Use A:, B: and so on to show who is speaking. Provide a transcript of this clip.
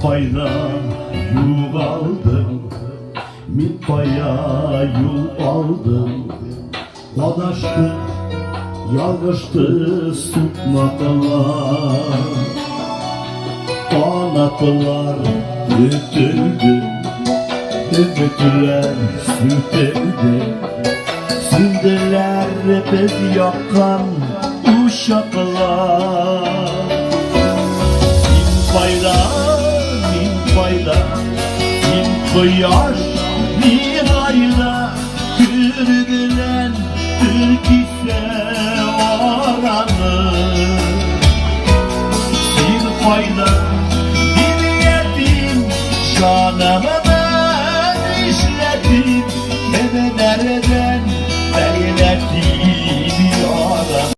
A: payda yol aldım, min paya yol aldım. Adaştık, yalgıştı tutmadılar. Kanatlar ütüldü, ümitler sürtüldü. Sündüler biz yakan uşaklar. Min payda, min kıyaş, min ayda Türkülen Türkise oranı. Min payda, bir yetim canımı